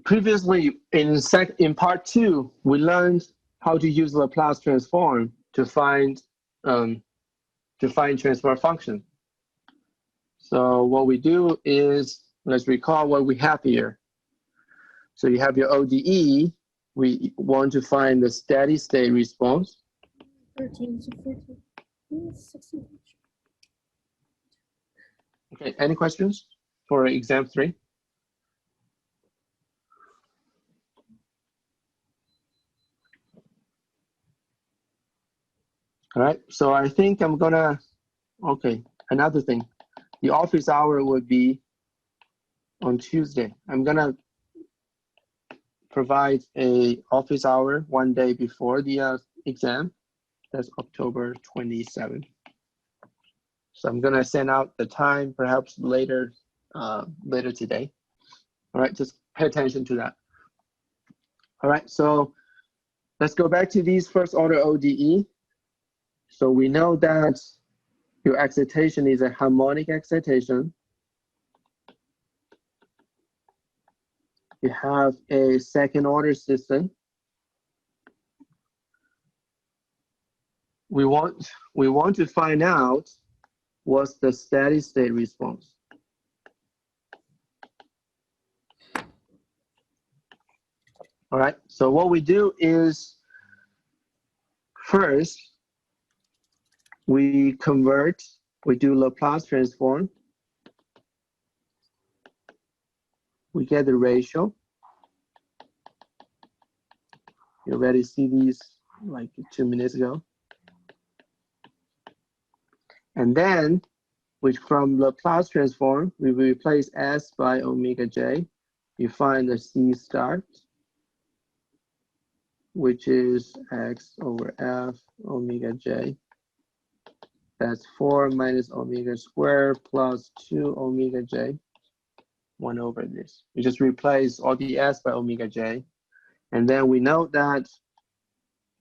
previously in part 2, we learned how to use Laplace transform to find transfer function. So what we do is, let's recall what we have here. So you have your ODE. We want to find the steady state response. 13 to 14, 16. Okay, any questions for exam 3? All right, so I think I'm gonna, okay, another thing. The office hour would be on Tuesday. I'm gonna provide a office hour 1 day before the exam. That's October 27th. So I'm gonna send out the time perhaps later today. All right, just pay attention to that. All right, so let's go back to these first order ODE. So we know that your excitation is a harmonic excitation. You have a second order system. We want to find out what's the steady state response. All right, so what we do is first we do Laplace transform. We get the ratio. You already see these like 2 minutes ago. And then from Laplace transform, we replace S by omega J. You find the C star, which is X over F omega J. That's 4 minus omega squared plus 2 omega J, 1 over this. You just replace all the S by omega J. And then we know that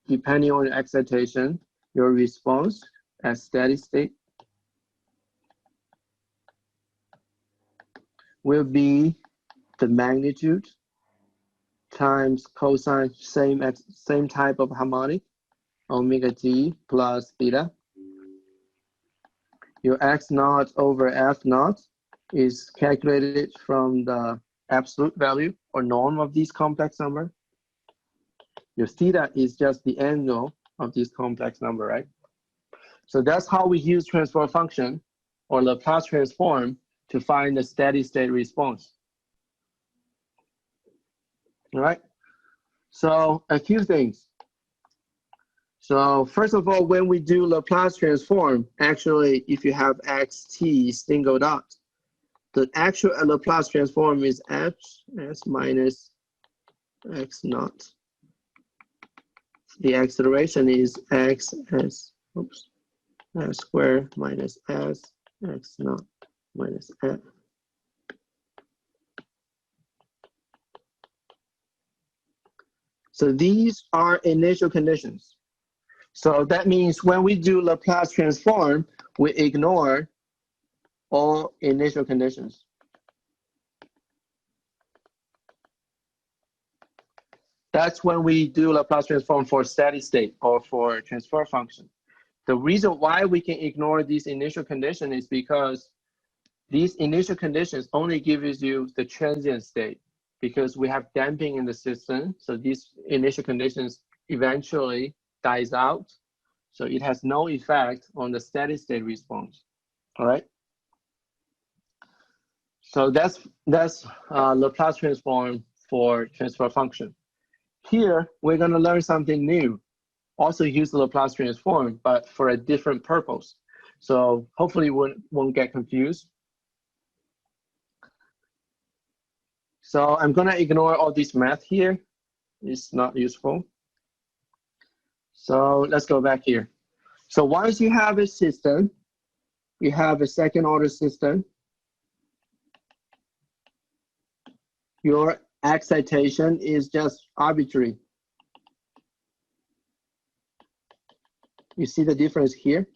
depending on the excitation, your response at steady state will be the magnitude times cosine, same type of harmonic, omega t plus theta. Your x naught over f naught is calculated from the absolute value or norm of these complex number. Your theta is just the angle of this complex number, right? So that's how we use transfer function or Laplace transform to find the steady state response. All right, so a few things. So first of all, when we do Laplace transform, actually, if you have xt singled out, the actual Laplace transform is s minus x naught. The acceleration is s squared minus s x naught minus f. So these are initial conditions. So that means when we do Laplace transform, we ignore all initial conditions. That's when we do Laplace transform for steady state or for transfer function. The reason why we can ignore these initial conditions is because these initial conditions only gives you the transient state because we have damping in the system. So these initial conditions eventually dies out. So it has no effect on the steady state response. All right. So that's Laplace transform for transfer function. Here, we're going to learn something new. Also use Laplace transform, but for a different purpose. So hopefully we won't get confused. So I'm going to ignore all this math here. It's not useful. So let's go back here. So once you have a system, you have a second order system, your excitation is just arbitrary. You see the difference here?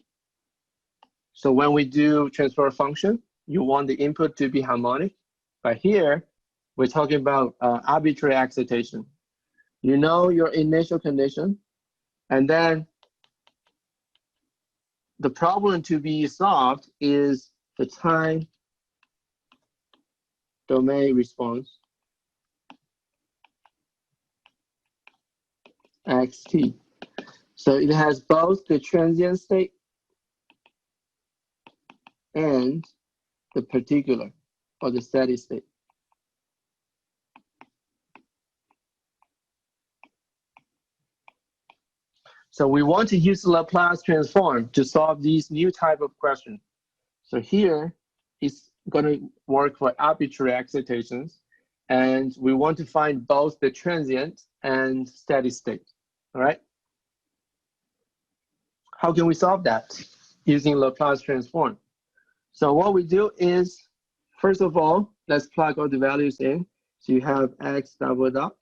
So when we do transfer function, you want the input to be harmonic. But here, we're talking about arbitrary excitation. You know your initial condition, and then the problem to be solved is the time domain response, xt. So it has both the transient state and the particular, or the steady state. So we want to use Laplace transform to solve these new type of questions. So here it's going to work for arbitrary excitations, and we want to find both the transient and steady state. All right. How can we solve that? Using Laplace transform. So what we do is, first of all, let's plug all the values in. So you have x double dot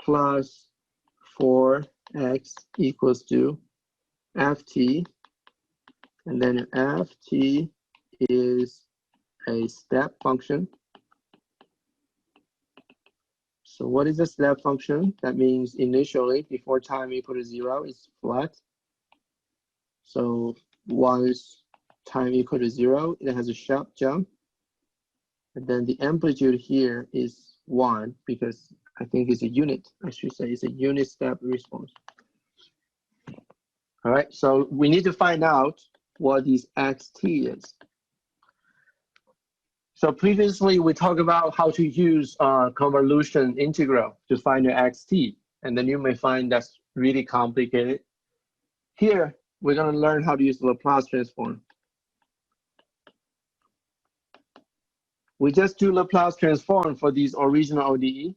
plus 4x equals to ft, and then ft is a step function. So what is a step function? That means initially, before time equal to 0, it's flat. So once time equal to 0, it has a sharp jump. And then the amplitude here is 1, because I think it's a unit, I should say, it's a unit step response. All right, so we need to find out what this xt is. So previously we talked about how to use convolution integral to find the xt, and then you may find that's really complicated. Here, we're going to learn how to use Laplace transform. We just do Laplace transform for these original ODE.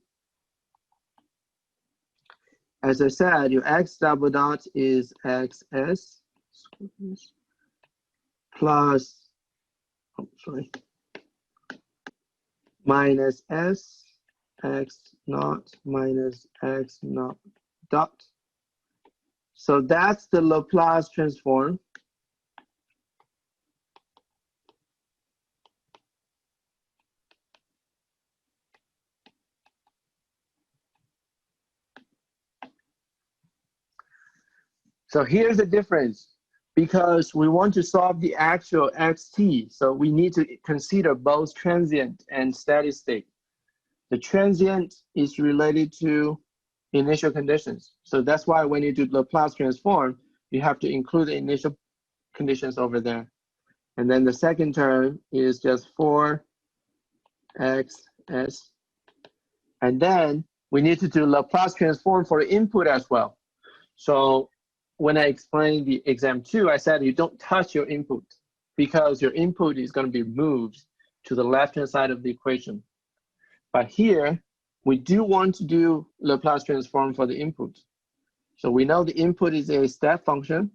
As I said, your x double dot is xs plus, minus s x naught minus x naught dot. So that's the Laplace transform. So here's the difference. Because we want to solve the actual xt, so we need to consider both transient and steady state. The transient is related to initial conditions. So that's why when you do Laplace transform, you have to include the initial conditions over there. And then the second term is just 4xs. And then we need to do Laplace transform for the input as well. So when I explained the exam 2, I said you don't touch your input because your input is going to be moved to the left-hand side of the equation. But here, we do want to do Laplace transform for the input. So we know the input is a step function.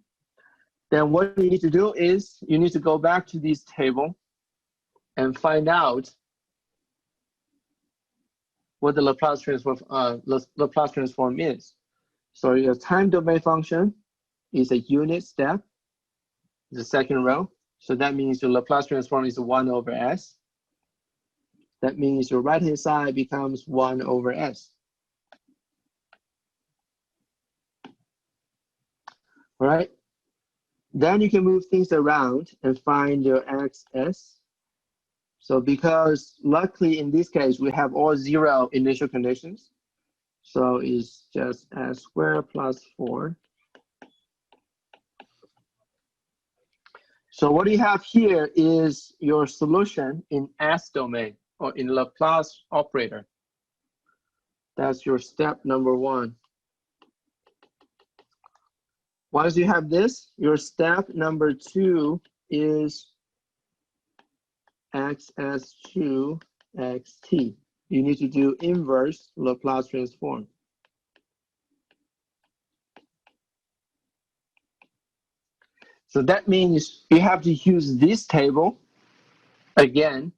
Then what you need to do is you need to go back to this table and find out what the Laplace transform is. So your time domain function is a unit step, the second row. So that means your Laplace transform is 1 over s. That means your right-hand side becomes 1 over s. All right. Then you can move things around and find your xs. So because luckily in this case, we have all 0 initial conditions. So it's just s squared plus 4. So what you have here is your solution in S domain or in Laplace operator. That's your step number 1. Once you have this, your step number 2 is xs2 xt. You need to do inverse Laplace transform. So that means you have to use this table again,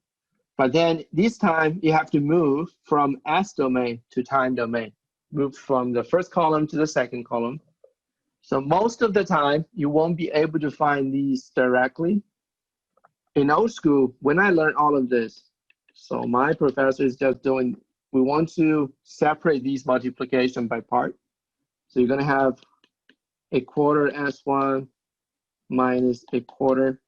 but then this time you have to move from S domain to time domain. Move from the first column to the second column. So most of the time, you won't be able to find these directly. In old school, when I learned all of this, So my professor is just doing, we want to separate these multiplication by part. So you're gonna have a quarter S1 minus a quarter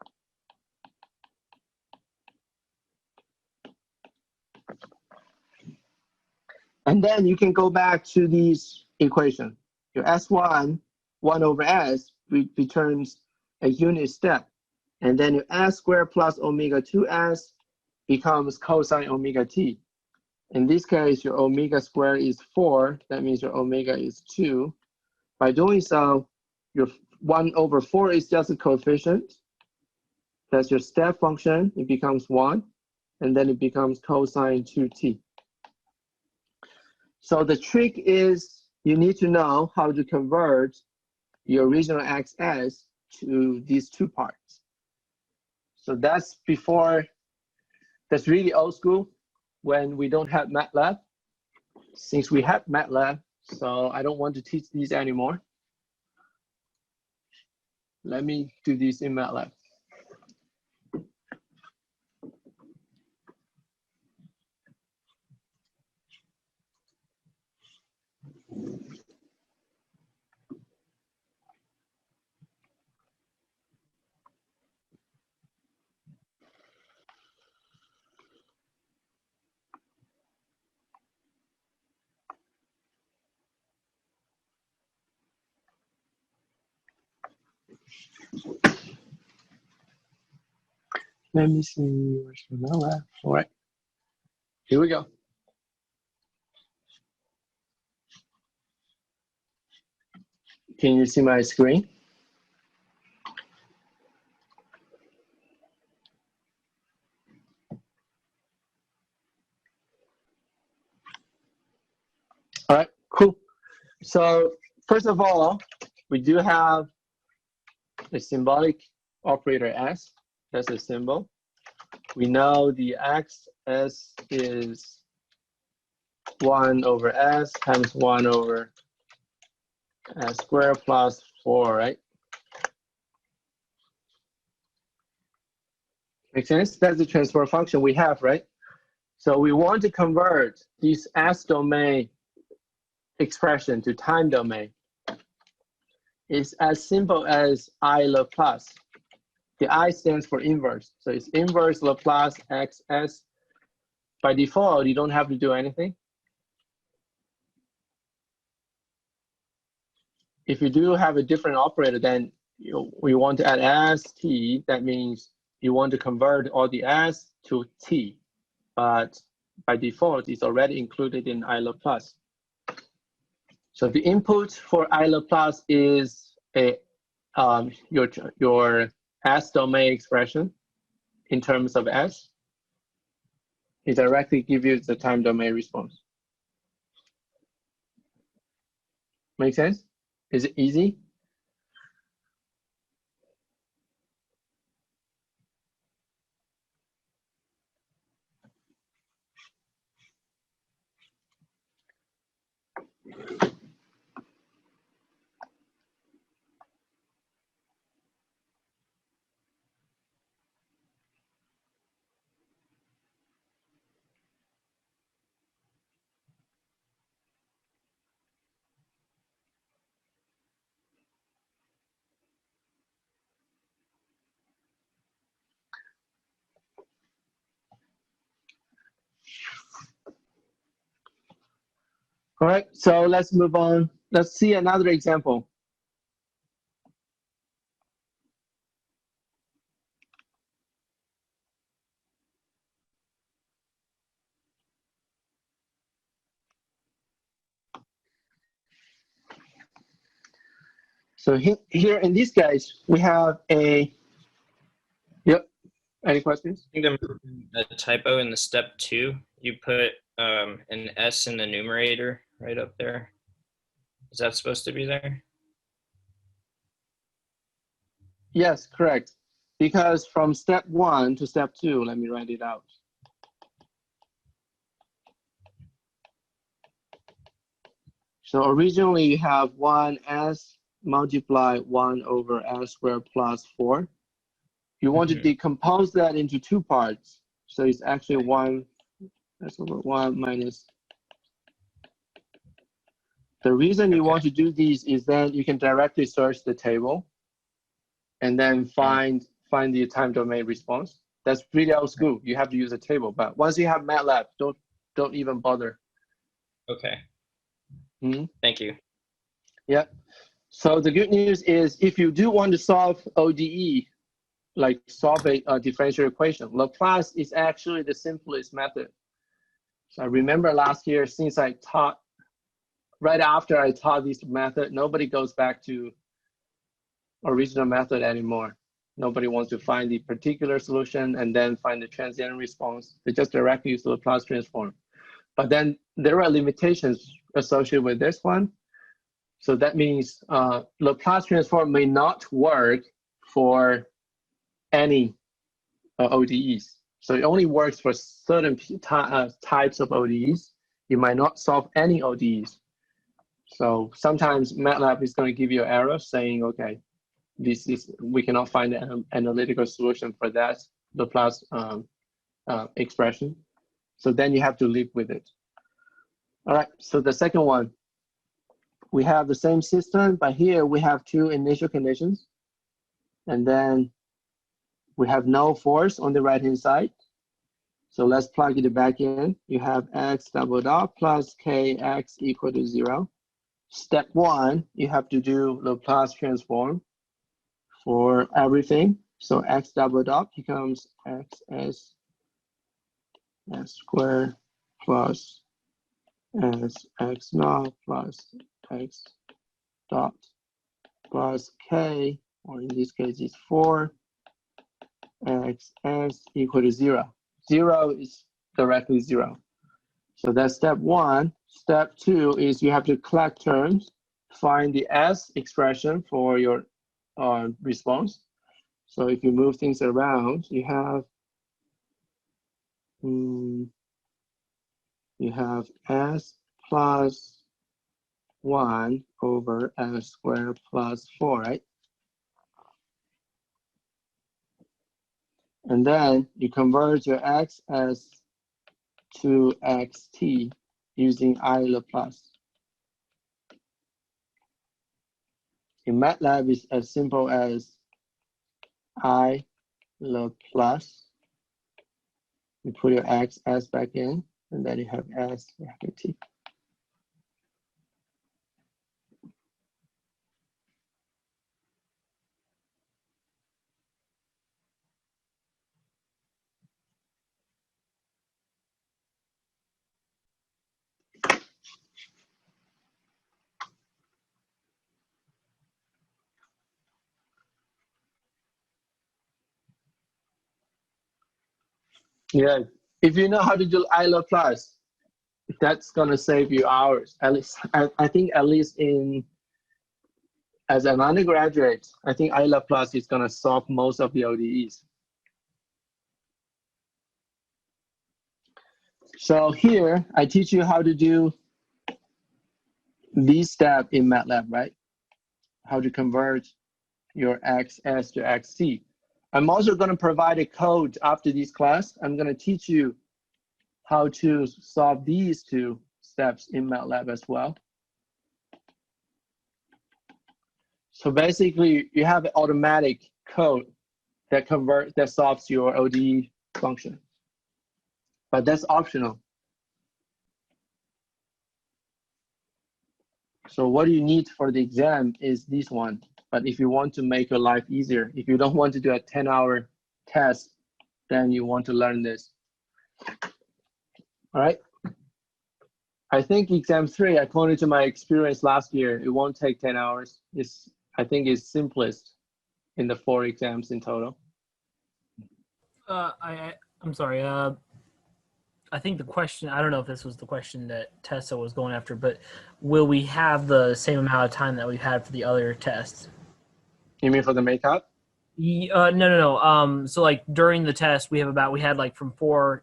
and then you can go back to these equation. Your S1, 1 over S, returns a unit step. And then your S squared plus omega 2S becomes cosine omega t. In this case, your omega squared is 4. That means your omega is 2. By doing so, your 1 over 4 is just a coefficient. That's your step function. It becomes 1. And then it becomes cosine 2t. So the trick is you need to know how to convert your original XS to these two parts. So that's before, that's really old school when we don't have MATLAB. Since we have MATLAB, so I don't want to teach these anymore. Let me do this in MATLAB. Let me see, where's the MATLAB? All right, here we go. Can you see my screen? All right, cool. So first of all, we do have a symbolic operator S. That's a symbol. We know the XS is 1 over S times 1 over S squared plus 4, right? Make sense? That's the transfer function we have, right? So we want to convert this S domain expression to time domain. It's as simple as I Laplace. The I stands for inverse. So it's inverse Laplace XS. By default, you don't have to do anything. If you do have a different operator, then we want to add S, T. That means you want to convert all the S to T. But by default, it's already included in I Laplace. So the input for I Laplace is your S domain expression in terms of S. It directly gives you the time domain response. Make sense? Is it easy? All right, so let's move on. Let's see another example. So here in this case, we have a, yep, any questions? I think a typo in the step 2. You put an S in the numerator right up there. Is that supposed to be there? Yes, correct. Because from step 1 to step 2, let me write it out. So originally you have 1S multiply 1 over S squared plus 4. You want to decompose that into two parts. So it's actually 1 S over 1 minus. The reason you Okay. want to do these is then you can directly search the table and then find the time domain response. That's really old school. You have to use a table, but once you have MATLAB, don't even bother. Okay. Hmm? Thank you. Yeah. So the good news is if you do want to solve ODE, like solve a differential equation, Laplace is actually the simplest method. So I remember last year, since I taught, right after I taught this method, nobody goes back to original method anymore. Nobody wants to find the particular solution and then find the transient response. They just directly use the Laplace transform. But then there are limitations associated with this one. So that means Laplace transform may not work for any ODEs. So it only works for certain types of ODEs. You might not solve any ODEs. So sometimes MATLAB is going to give you an error saying, okay, we cannot find an analytical solution for that Laplace expression. So then you have to live with it. All right, so the second one, we have the same system, but here we have two initial conditions. And then we have no force on the right-hand side. So let's plug it back in. You have x double dot plus kx equal to 0. Step 1, you have to do Laplace transform for everything. So x double dot becomes xs s squared plus s x naught plus x dot plus k, or in this case it's 4 xs equal to 0. 0 is directly 0. So that's step 1. Step 2 is you have to collect terms, find the s expression for your response. So if you move things around, you have s plus 1 over s squared plus 4, right? And then you convert your x as to xt using I Laplace. In MATLAB, it's as simple as I Laplace. You put your x, s back in, and then you have s, you have your t. Yeah, if you know how to do I Laplace, that's gonna save you hours. At least, I think at least as an undergraduate, I think I Laplace is gonna solve most of the ODEs. So here, I teach you how to do this step in MATLAB, right? How to convert your xs to xt. I'm also going to provide a code after this class. I'm going to teach you how to solve these two steps in MATLAB as well. So basically, you have an automatic code that solves your ODE function, but that's optional. So what you need for the exam is this one. But if you want to make your life easier, if you don't want to do a 10-hour test, then you want to learn this. All right. I think exam 3, according to my experience last year, it won't take 10 hours. I think it's simplest in the 4 exams in total. I'm sorry. I think the question, I don't know if this was the question that Tessa was going after, but will we have the same amount of time that we've had for the other tests? You mean for the makeup? No. So like during the test, we had like from 4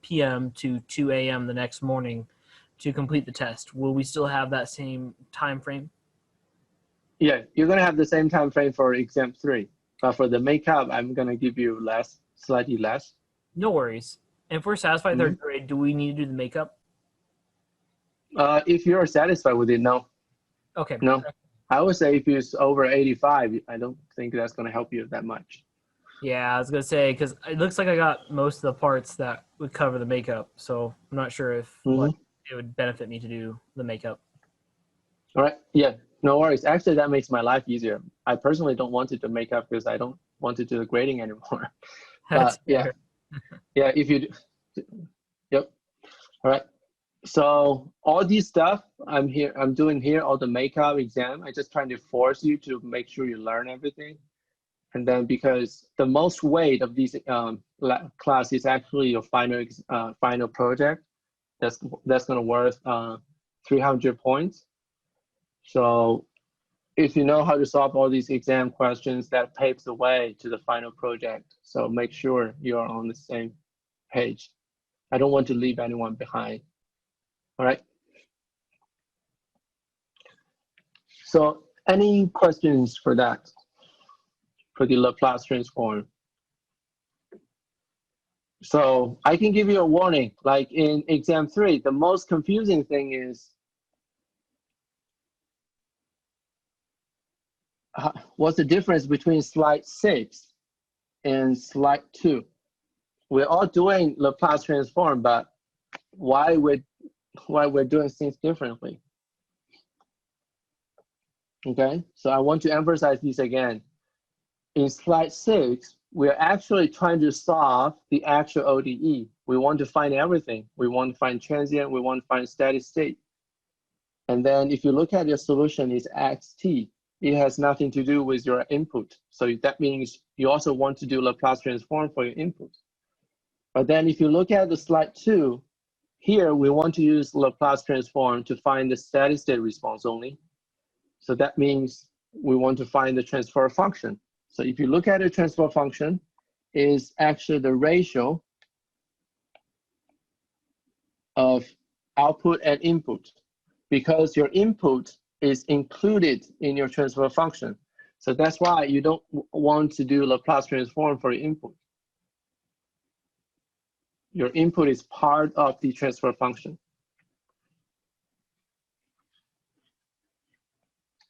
p.m. to 2 a.m. the next morning to complete the test. Will we still have that same time frame? Yeah, you're gonna have the same time frame for exam 3, but for the makeup, I'm gonna give you slightly less. No worries. If we're satisfied with our grade, do we need to do the makeup? If you're satisfied with it, no. Okay. No. I would say if it's over 85, I don't think that's going to help you that much. Yeah, I was gonna say because it looks like I got most of the parts that would cover the makeup, so I'm not sure if like it would benefit me to do the makeup. All right. Yeah. No worries. Actually, that makes my life easier. I personally don't want to do makeup because I don't want to do the grading anymore. That's yeah. fair. Yeah. If you do. Yep. All right. So all these stuff I'm doing here, all the makeup exam, I just trying to force you to make sure you learn everything. And then because the most weight of these class is actually your final project, that's going to worth 300 points. So if you know how to solve all these exam questions, that paves the way to the final project. So make sure you're on the same page. I don't want to leave anyone behind. All right. So any questions for that? For the Laplace transform. So I can give you a warning, like in exam 3, the most confusing thing is what's the difference between slide 6 and slide 2? We're all doing Laplace transform, but why we're doing things differently? Okay, so I want to emphasize this again. In slide 6, we're actually trying to solve the actual ODE. We want to find everything. We want to find transient, we want to find steady state. And then if you look at your solution is xt, it has nothing to do with your input. So that means you also want to do Laplace transform for your input. But then if you look at the slide 2, here we want to use Laplace transform to find the steady state response only. So that means we want to find the transfer function. So if you look at the transfer function, is actually the ratio of output and input, because your input is included in your transfer function. So that's why you don't want to do Laplace transform for your input. Your input is part of the transfer function.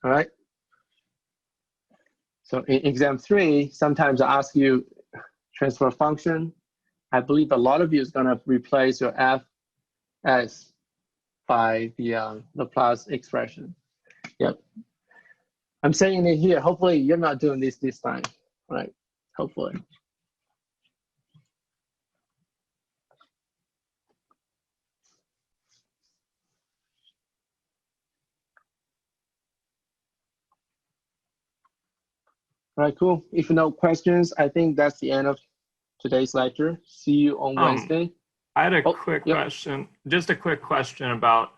All right. So in exam 3, sometimes I ask you transfer function. I believe a lot of you is going to replace your Fs by the Laplace expression. Yep. I'm saying it here. Hopefully you're not doing this time, right? Hopefully. All right, cool. If no questions, I think that's the end of today's lecture. See you on Wednesday. I had a quick question, just a quick question about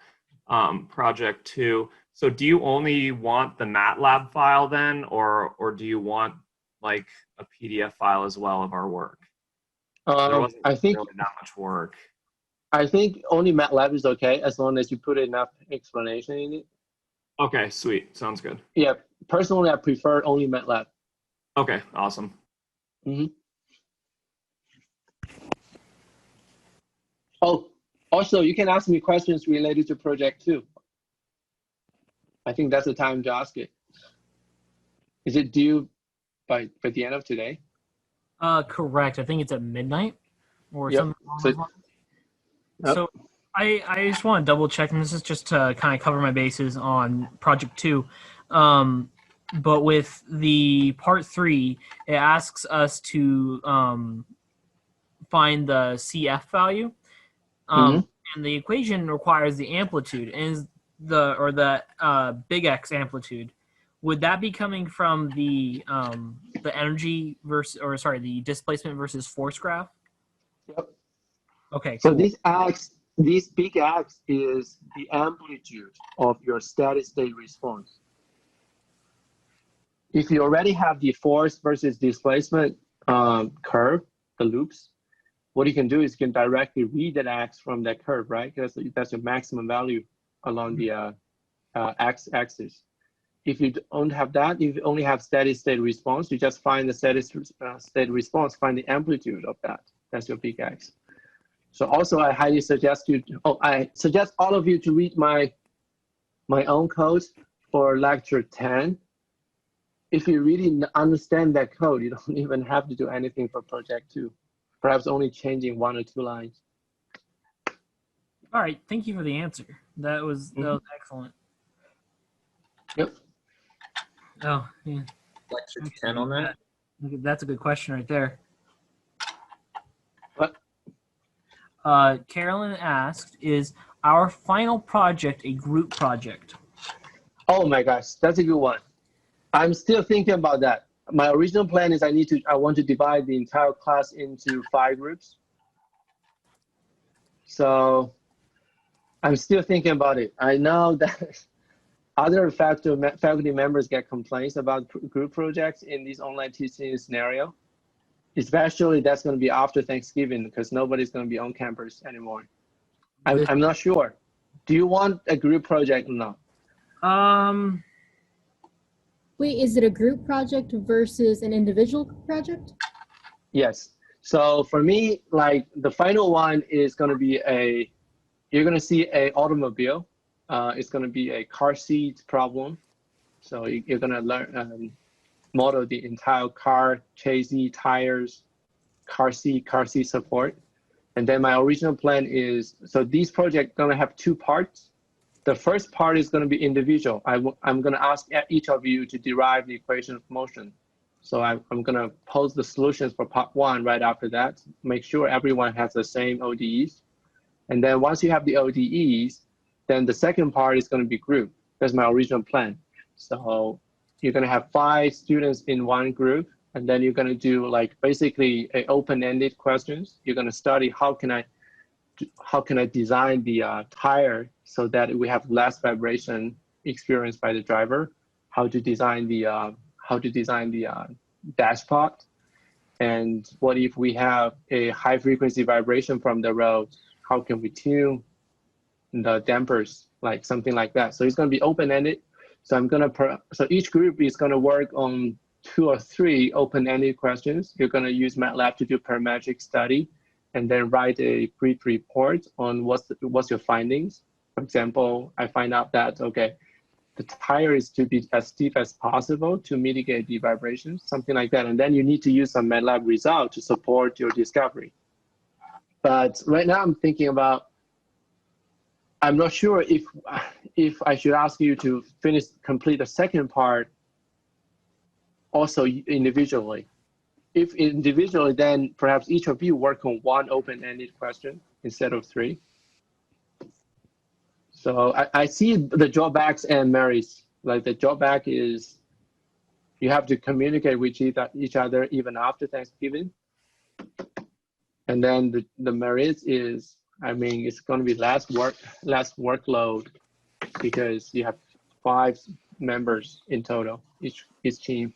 project 2. So do you only want the MATLAB file then, or do you want like a PDF file as well of our work? There wasn't I think really that much work. I think only MATLAB is okay as long as you put enough explanation in it. Okay, sweet. Sounds good. Yeah, personally, I prefer only MATLAB. Okay, awesome. Mm-hmm. Oh, also, you can ask me questions related to project 2. I think that's the time to ask it. Is it due by the end of today? Correct. I think it's at midnight or Yep. something along those lines. Yep. So I just want to double check, and this is just to kind of cover my bases on project 2. But with the part 3, it asks us to find the CF value, and the equation requires the amplitude, and the big X amplitude. Would that be coming from the energy versus, or sorry, the displacement versus force graph? Yep. Okay. So cool. this big X is the amplitude of your steady state response. If you already have the force versus displacement curve, the loops, what you can do is you can directly read that X from that curve, right? Because that's your maximum value along the X axis. If you don't have that, if you only have steady state response, you just find the steady state response, find the amplitude of that. That's your big X. So also I highly suggest you, I suggest all of you to read my own code for lecture 10. If you really understand that code, you don't even have to do anything for project 2. Perhaps only changing 1 or 2 lines. All right, thank you for the answer. That was excellent. Yep. Oh, yeah. Lecture 10 on that. That's a good question right there. What? Carolyn asked, is our final project a group project? Oh my gosh, that's a good one. I'm still thinking about that. My original plan is I want to divide the entire class into 5 groups. So I'm still thinking about it. I know that other faculty members get complaints about group projects in this online teaching scenario. Especially that's going to be after Thanksgiving because nobody's going to be on campus anymore. I'm not sure. Do you want a group project or not? Wait, is it a group project versus an individual project? Yes. So for me, like the final one is going to be you're going to see a automobile. It's going to be a car seat problem. So you're going to learn, model the entire car, chassis, tires, car seat support. And then my original plan is, so these projects going to have 2 parts. The first part is going to be individual. I'm going to ask each of you to derive the equation of motion. So I'm going to pose the solutions for part 1 right after that. Make sure everyone has the same ODEs. And then once you have the ODEs, then the second part is going to be group. That's my original plan. So you're going to have 5 students in one group. And then you're going to do like basically a open-ended questions. You're going to study how can I design the tire so that we have less vibration experienced by the driver? How to design the dashpot? And what if we have a high frequency vibration from the road? How can we tune the dampers, like something like that? So it's going to be open-ended. So so each group is going to work on 2 or 3 open-ended questions. You're going to use MATLAB to do parametric study, and then write a brief report on what's your findings. For example, I find out that, okay, the tire is to be as stiff as possible to mitigate the vibrations, something like that. And then you need to use some MATLAB result to support your discovery. But right now I'm thinking about, I'm not sure if I should ask you to complete the second part also individually. If individually, then perhaps each of you work on 1 open-ended question instead of 3. So I see the drawbacks and merits. Like the drawback is you have to communicate with each other even after Thanksgiving. And then the merits is, I mean, it's going to be less workload because you have 5 members in total, each team.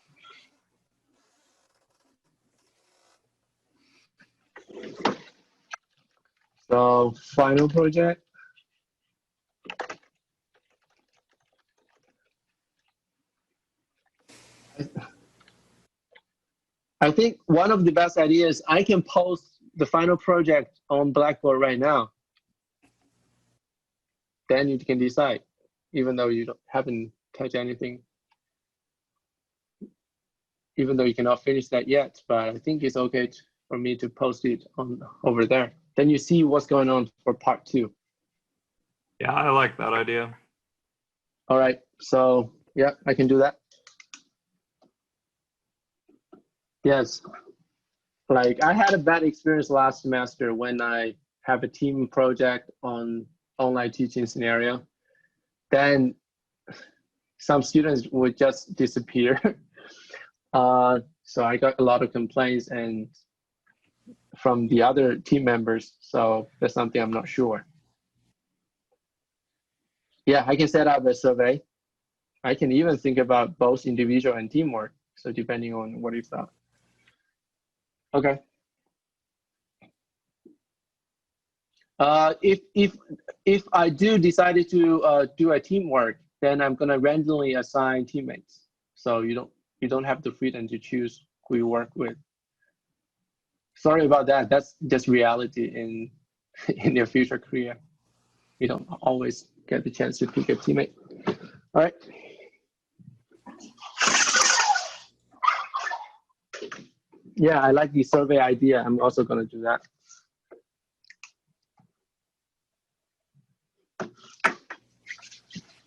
So final project. I think one of the best ideas, I can post the final project on Blackboard right now. Then you can decide, even though you haven't touched anything, even though you cannot finish that yet, but I think it's okay for me to post it over there. Then you see what's going on for part 2. Yeah, I like that idea. All right, so yeah, I can do that. Yes, like I had a bad experience last semester when I have a team project on online teaching scenario. Then some students would just disappear. So I got a lot of complaints and from the other team members. So that's something I'm not sure. Yeah, I can set up a survey. I can even think about both individual and teamwork. So depending on what you thought. Okay. If I do decided to do a teamwork, then I'm gonna randomly assign teammates. So you don't have the freedom to choose who you work with. Sorry about that. That's just reality in in your future career. You don't always get the chance to pick a teammate. All right. Yeah, I like the survey idea. I'm also going to do that.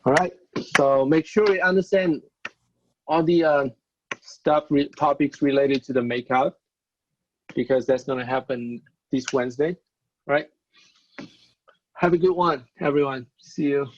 All right. So make sure you understand all the topics related to the makeout, because that's going to happen this Wednesday. All right. Have a good one, everyone. See you.